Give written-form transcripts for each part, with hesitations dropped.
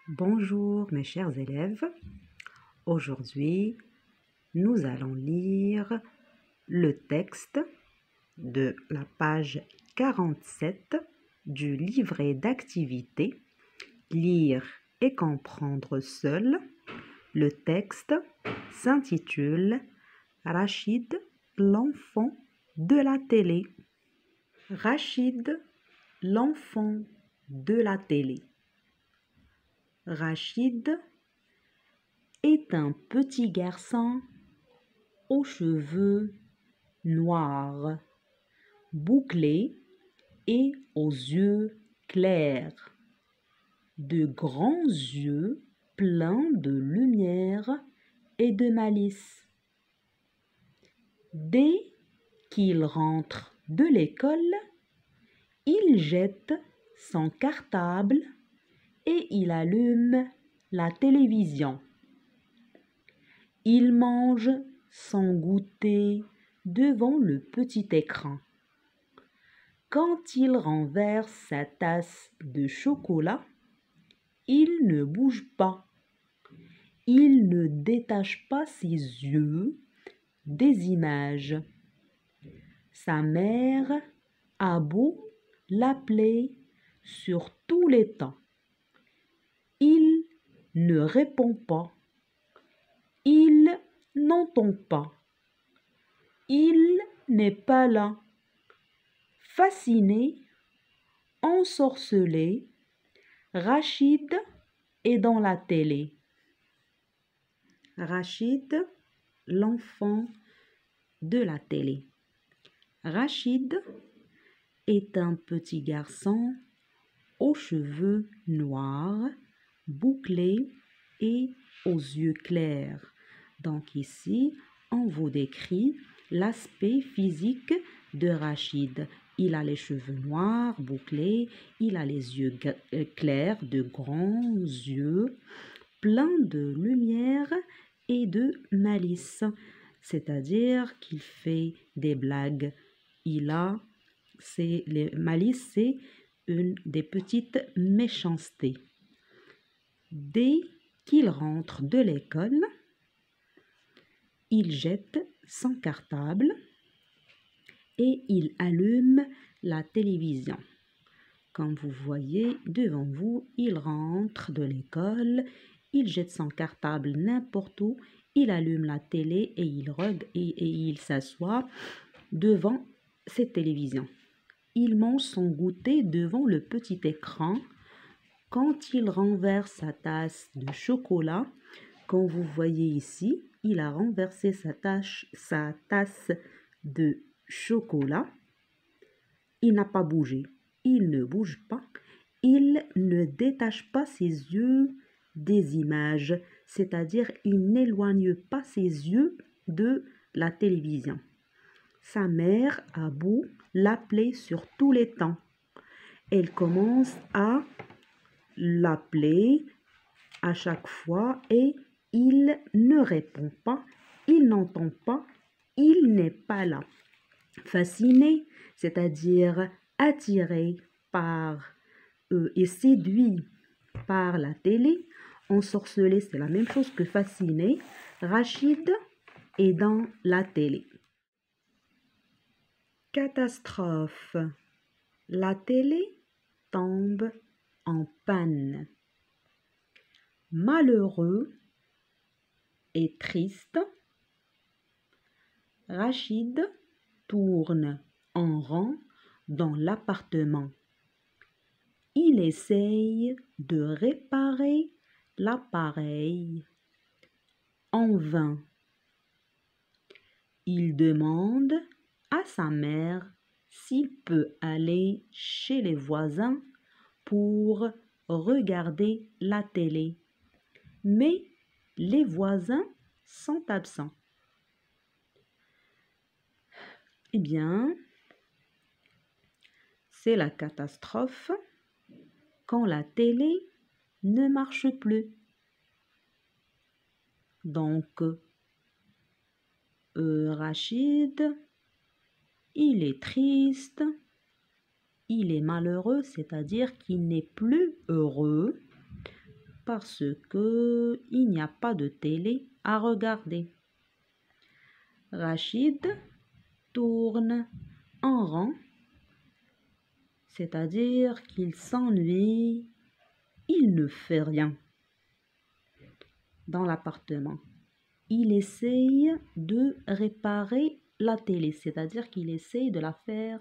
Bonjour mes chers élèves, aujourd'hui nous allons lire le texte de la page 47 du livret d'activités Lire et comprendre seul. Le texte s'intitule Rachid, l'enfant de la télé. Rachid, l'enfant de la télé. Rachid est un petit garçon aux cheveux noirs, bouclés et aux yeux clairs, de grands yeux pleins de lumière et de malice. Dès qu'il rentre de l'école, il jette son cartable et il allume la télévision. Il mange son goûter devant le petit écran. Quand il renverse sa tasse de chocolat, il ne bouge pas. Il ne détache pas ses yeux des images. Sa mère a beau l'appeler sur tous les temps. Il ne répond pas. Il n'entend pas. Il n'est pas là. Fasciné, ensorcelé, Rachid est dans la télé. Rachid, l'enfant de la télé. Rachid est un petit garçon aux cheveux noirs, bouclés et aux yeux clairs. Donc ici, on vous décrit l'aspect physique de Rachid. Il a les cheveux noirs, bouclés, il a les yeux clairs, de grands yeux, pleins de lumière et de malice. C'est-à-dire qu'il fait des blagues. Malice, c'est une des petites méchancetés. Dès qu'il rentre de l'école, il jette son cartable et il allume la télévision. Comme vous voyez devant vous, il rentre de l'école, il jette son cartable n'importe où, il allume la télé et il s'assoit devant cette télévision. Il mange son goûter devant le petit écran. Quand il renverse sa tasse de chocolat, comme vous voyez ici, il a renversé sa tasse de chocolat. Il n'a pas bougé. Il ne bouge pas. Il ne détache pas ses yeux des images, c'est-à-dire il n'éloigne pas ses yeux de la télévision. Sa mère a beau l'appeler sur tous les temps. Elle commence à l'appeler à chaque fois et il ne répond pas, il n'entend pas, il n'est pas là. Fasciné, c'est-à-dire attiré par et séduit par la télé, ensorcelé, c'est la même chose que fasciné. Rachid est dans la télé. Catastrophe. La télé tombe en panne. Malheureux et triste, Rachid tourne en rond dans l'appartement. Il essaye de réparer l'appareil. En vain. Il demande à sa mère s'il peut aller chez les voisins pour regarder la télé. Mais les voisins sont absents. Eh bien, c'est la catastrophe quand la télé ne marche plus. Donc, Rachid, il est triste, il est malheureux, c'est-à-dire qu'il n'est plus heureux parce que il n'y a pas de télé à regarder. Rachid tourne en rond, c'est-à-dire qu'il s'ennuie, il ne fait rien dans l'appartement. Il essaye de réparer la télé, c'est-à-dire qu'il essaye de la faire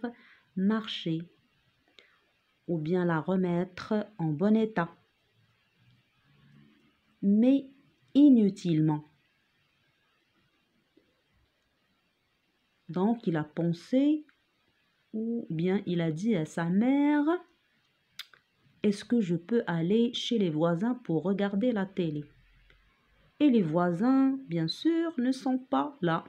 marcher ou bien la remettre en bon état, mais inutilement. Donc il a pensé ou bien il a dit à sa mère, est-ce que je peux aller chez les voisins pour regarder la télé? Et les voisins, bien sûr, ne sont pas là.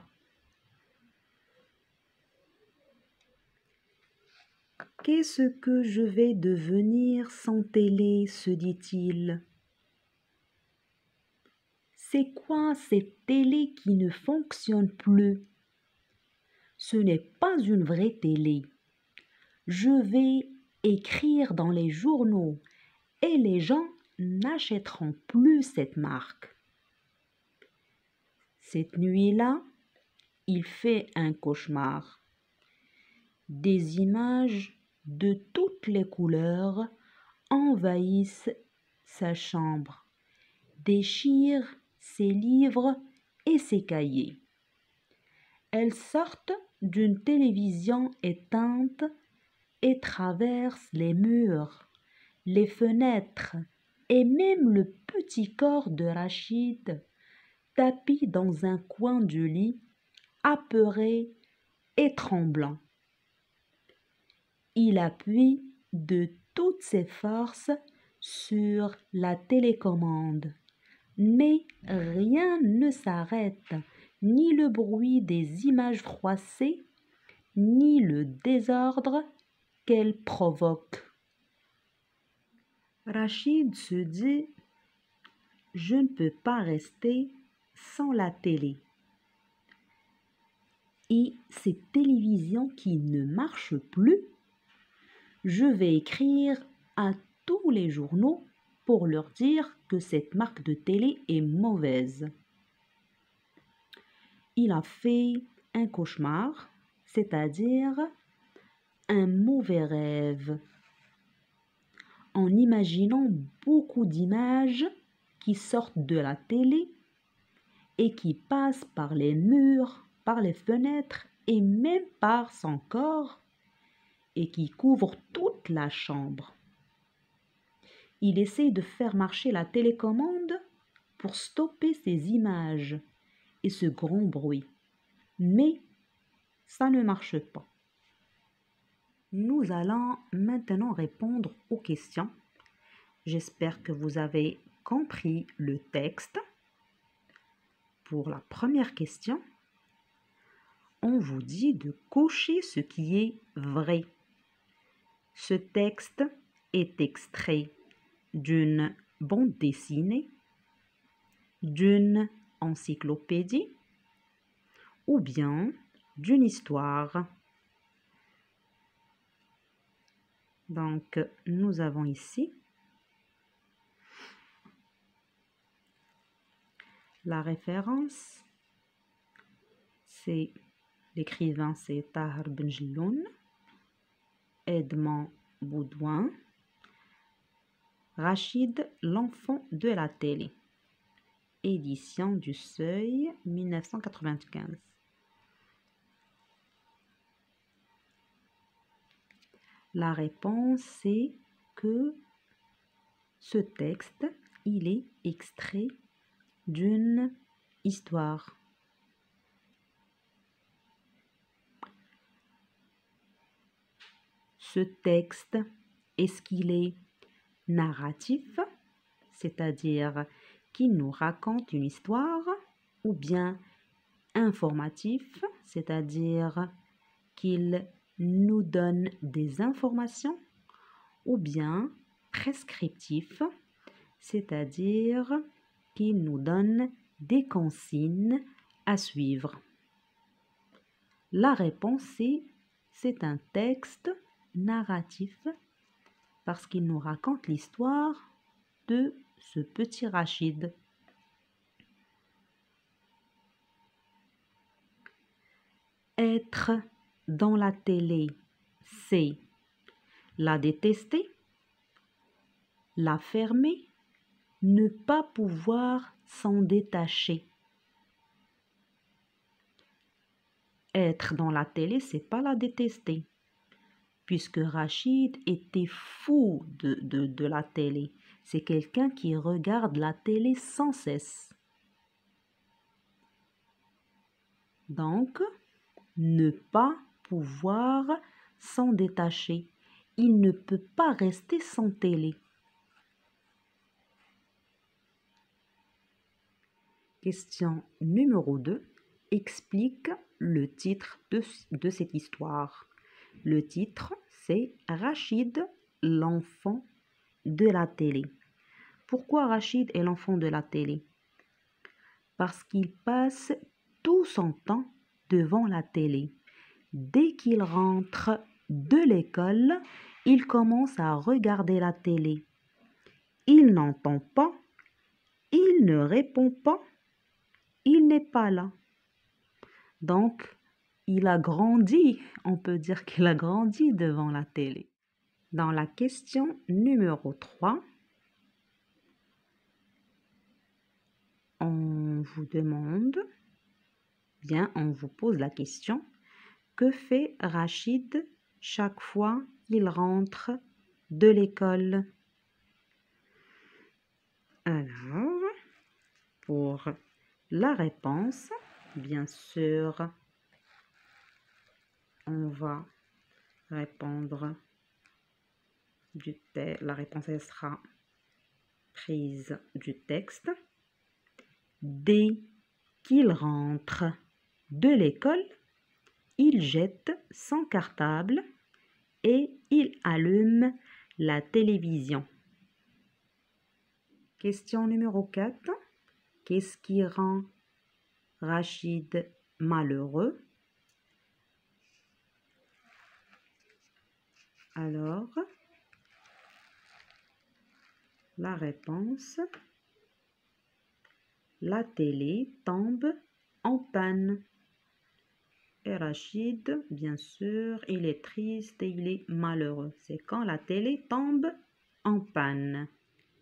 Qu'est-ce que je vais devenir sans télé, se dit-il. C'est quoi cette télé qui ne fonctionne plus? Ce n'est pas une vraie télé. Je vais écrire dans les journaux et les gens n'achèteront plus cette marque. Cette nuit-là, il fait un cauchemar. Des images de toutes les couleurs envahissent sa chambre, déchirent ses livres et ses cahiers. Elles sortent d'une télévision éteinte et traversent les murs, les fenêtres et même le petit corps de Rachid, tapi dans un coin du lit, apeuré et tremblant. Il appuie de toutes ses forces sur la télécommande, mais rien ne s'arrête, ni le bruit des images froissées, ni le désordre qu'elles provoquent. Rachid se dit, je ne peux pas rester sans la télé. Et cette télévision qui ne marche plus, je vais écrire à tous les journaux pour leur dire que cette marque de télé est mauvaise. Il a fait un cauchemar, c'est-à-dire un mauvais rêve, en imaginant beaucoup d'images qui sortent de la télé et qui passent par les murs, par les fenêtres et même par son corps et qui couvrent toute la chambre. Il essaie de faire marcher la télécommande pour stopper ces images et ce grand bruit, mais ça ne marche pas. Nous allons maintenant répondre aux questions. J'espère que vous avez compris le texte. Pour la première question, on vous dit de cocher ce qui est vrai. Ce texte est extrait d'une bande dessinée, d'une encyclopédie ou bien d'une histoire. Donc, nous avons ici la référence, c'est l'écrivain, c'est Tahar Benjelloun, Edmond Baudouin, Rachid, l'enfant de la télé, édition du Seuil, 1995. La réponse, c'est que ce texte, il est extrait d'une histoire. Ce texte, est-ce qu'il est narratif, c'est-à-dire qu'il nous raconte une histoire, ou bien informatif, c'est-à-dire qu'il nous donne des informations, ou bien prescriptif, c'est-à-dire qu'il nous donne des consignes à suivre. La réponse est, c'est un texte narratif parce qu'il nous raconte l'histoire de ce petit Rachid? Être dans la télé, c'est la détester, la fermer, ne pas pouvoir s'en détacher. Être dans la télé, c'est pas la détester, puisque Rachid était fou de la télé. C'est quelqu'un qui regarde la télé sans cesse. Donc, ne pas pouvoir s'en détacher. Il ne peut pas rester sans télé. Question numéro 2. Explique le titre de cette histoire. Le titre, c'est Rachid, l'enfant de la télé. Pourquoi Rachid est l'enfant de la télé? Parce qu'il passe tout son temps devant la télé. Dès qu'il rentre de l'école, il commence à regarder la télé. Il n'entend pas, il ne répond pas, il n'est pas là. Donc, il a grandi, on peut dire qu'il a grandi devant la télé. Dans la question numéro 3, on vous demande, on vous pose la question, que fait Rachid chaque fois qu'il rentre de l'école? Alors, pour la réponse, bien sûr, on va répondre la réponse elle sera prise du texte. Dès qu'il rentre de l'école, il jette son cartable et il allume la télévision. Question numéro 4. Qu'est-ce qui rend Rachid malheureux? Alors, la réponse, la télé tombe en panne. Et Rachid, bien sûr, il est triste et il est malheureux. C'est quand la télé tombe en panne.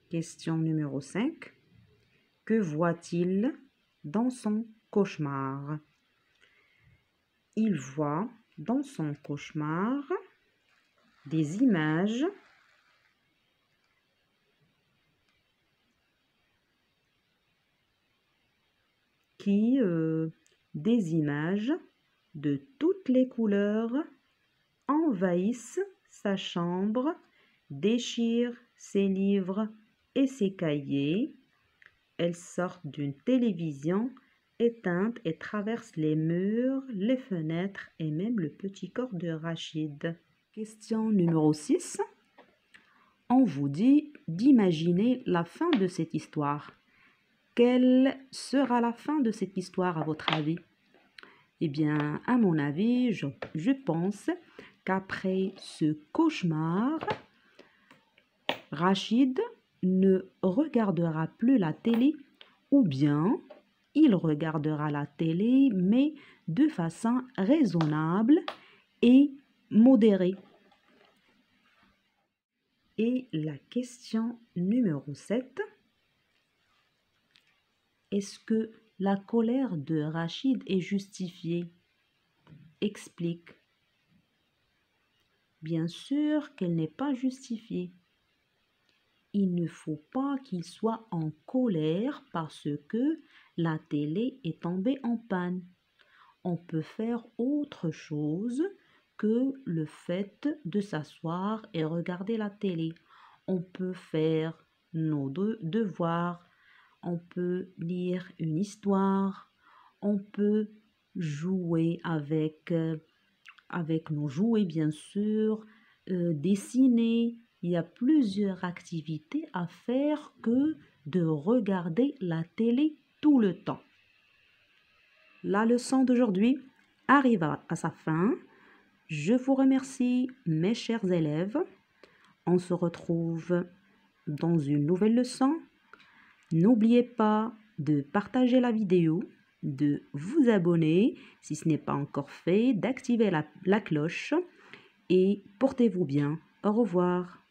Question numéro 5. Que voit-il dans son cauchemar? Il voit dans son cauchemar des images des images de toutes les couleurs envahissent sa chambre, déchirent ses livres et ses cahiers. Elles sortent d'une télévision éteinte et traversent les murs, les fenêtres et même le petit corps de Rachid. Question numéro 6. On vous dit d'imaginer la fin de cette histoire. Quelle sera la fin de cette histoire à votre avis? Eh bien, à mon avis, je pense qu'après ce cauchemar, Rachid ne regardera plus la télé ou bien il regardera la télé mais de façon raisonnable et modérée. Et la question numéro 7. Est-ce que la colère de Rachid est justifiée? Explique. Bien sûr qu'elle n'est pas justifiée. Il ne faut pas qu'il soit en colère parce que la télé est tombée en panne. On peut faire autre chose que le fait de s'asseoir et regarder la télé. On peut faire nos devoirs, on peut lire une histoire, on peut jouer avec nos jouets bien sûr, dessiner. Il y a plusieurs activités à faire que de regarder la télé tout le temps. La leçon d'aujourd'hui arrive à sa fin. Je vous remercie, mes chers élèves. On se retrouve dans une nouvelle leçon. N'oubliez pas de partager la vidéo, de vous abonner si ce n'est pas encore fait, d'activer la cloche et portez-vous bien. Au revoir.